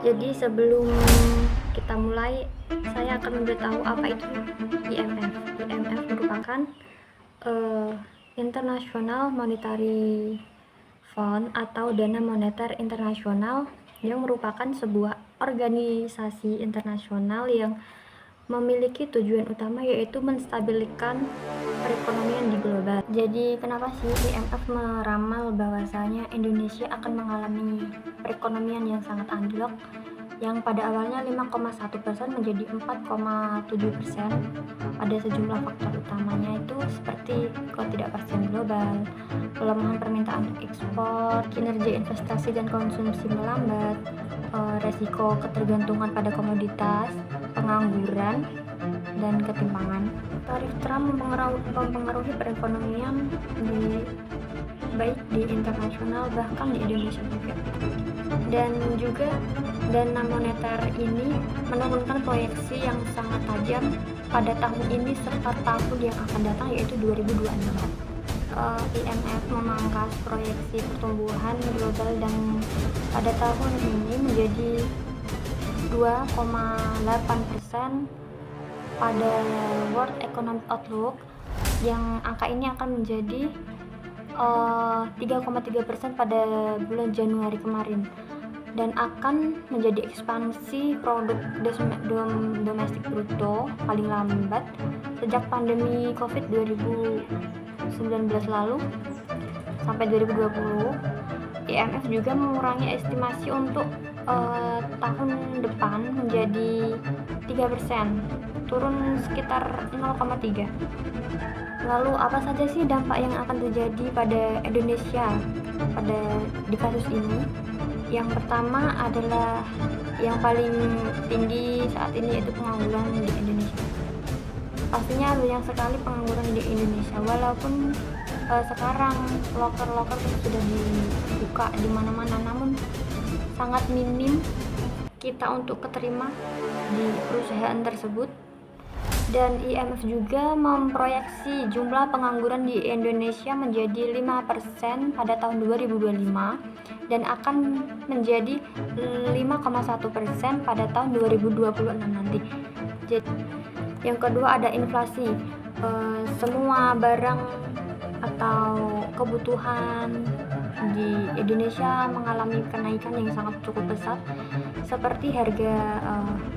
Jadi sebelum kita mulai, saya akan memberitahu apa itu IMF. IMF merupakan International Monetary Fund atau Dana Moneter Internasional, yang merupakan sebuah organisasi internasional yang memiliki tujuan utama yaitu menstabilkan perekonomian di global. Jadi kenapa sih IMF meramal bahwasanya Indonesia akan mengalami perekonomian yang sangat anjlok, yang pada awalnya 5,1% menjadi 4,7%. Ada sejumlah faktor utamanya itu seperti ketidakpastian global, pelemahan permintaan untuk ekspor, kinerja investasi dan konsumsi melambat, resiko ketergantungan pada komoditas, pengangguran, dan ketimpangan. Tarif Trump mempengaruhi perekonomian baik di internasional bahkan di Indonesia juga. Dan juga dana moneter ini menurunkan proyeksi yang sangat tajam pada tahun ini serta tahun yang akan datang yaitu 2026. IMF memangkas proyeksi pertumbuhan global dan pada tahun ini menjadi 2,8% pada World Economic Outlook, yang angka ini akan menjadi 3,3% pada bulan Januari kemarin, dan akan menjadi ekspansi produk domestik bruto paling lambat sejak pandemi COVID 2019 lalu sampai 2020. IMF juga mengurangi estimasi untuk tahun depan menjadi 3%, turun sekitar 0,3. Lalu apa saja sih dampak yang akan terjadi pada Indonesia di kasus ini? Yang pertama adalah yang paling tinggi saat ini yaitu pengangguran di Indonesia. Pastinya banyak sekali pengangguran di Indonesia, walaupun sekarang loker-loker sudah dibuka di mana-mana, namun sangat minim kita untuk keterima di perusahaan tersebut. Dan IMF juga memproyeksi jumlah pengangguran di Indonesia menjadi 5% pada tahun 2025 dan akan menjadi 5,1% pada tahun 2026 nanti. Jadi, yang kedua ada inflasi. Semua barang atau kebutuhan di Indonesia mengalami kenaikan yang sangat cukup pesat, seperti harga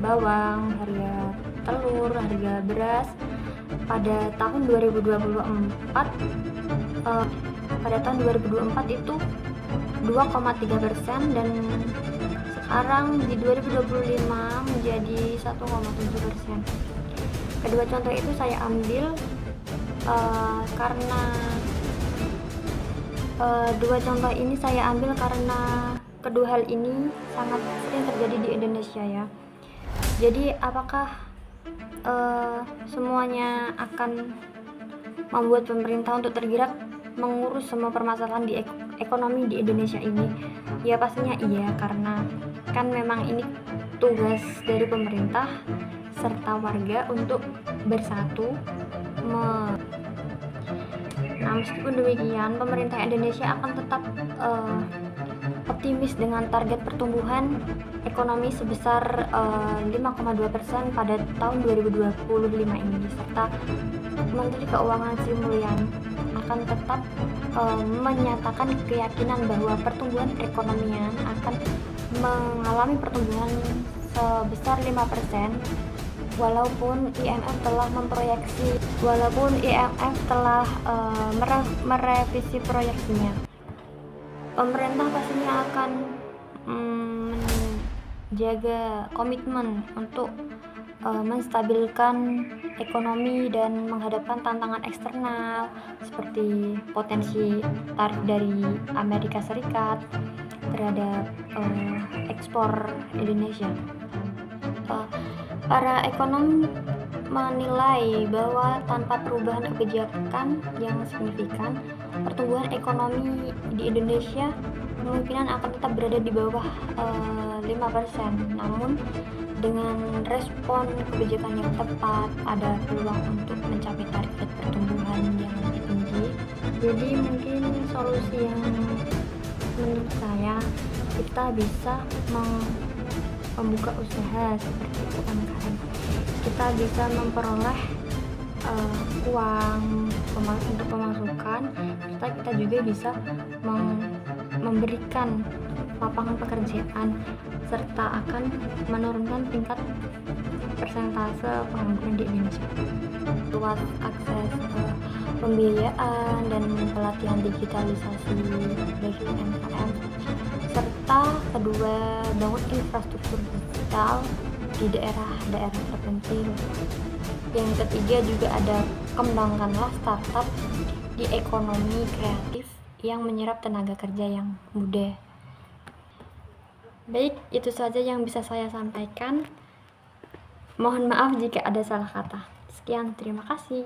bawang, harga telur, harga beras. Pada tahun 2024 pada tahun 2024 itu 2,3%, dan sekarang di 2025 menjadi 1,7%. Kedua contoh itu saya ambil karena kedua hal ini sangat sering terjadi di Indonesia ya. Jadi apakah semuanya akan membuat pemerintah untuk tergerak mengurus semua permasalahan di ekonomi di Indonesia ini? Ya pastinya iya, karena kan memang ini tugas dari pemerintah serta warga untuk bersatu. Nah, meskipun demikian, pemerintah Indonesia akan tetap optimis dengan target pertumbuhan ekonomi sebesar 5,2% pada tahun 2025 ini, serta Menteri Keuangan Sri Mulyani akan tetap menyatakan keyakinan bahwa pertumbuhan perekonomian akan mengalami pertumbuhan sebesar 5%, walaupun IMF telah merevisi proyeksinya. Pemerintah pastinya akan menjaga komitmen untuk menstabilkan ekonomi dan menghadapkan tantangan eksternal seperti potensi tarif dari Amerika Serikat terhadap ekspor Indonesia. Para ekonom menilai bahwa tanpa perubahan kebijakan yang signifikan, pertumbuhan ekonomi di Indonesia kemungkinan akan tetap berada di bawah 5%. Namun dengan respon kebijakan yang tepat, ada peluang untuk mencapai target pertumbuhan yang lebih tinggi. Jadi mungkin solusi yang menurut saya, kita bisa membuka usaha seperti UMKM. Kita bisa memperoleh uang untuk pemasukan, serta kita juga bisa memberikan lapangan pekerjaan, serta akan menurunkan tingkat persentase pengangguran di Indonesia. Luas akses pembiayaan dan pelatihan digitalisasi bagi UMKM, serta kedua bangun infrastruktur digital di daerah-daerah terpencil. Yang ketiga juga ada kembangkanlah startup di ekonomi kreatif yang menyerap tenaga kerja yang muda. Baik, itu saja yang bisa saya sampaikan. Mohon maaf jika ada salah kata. Sekian, terima kasih.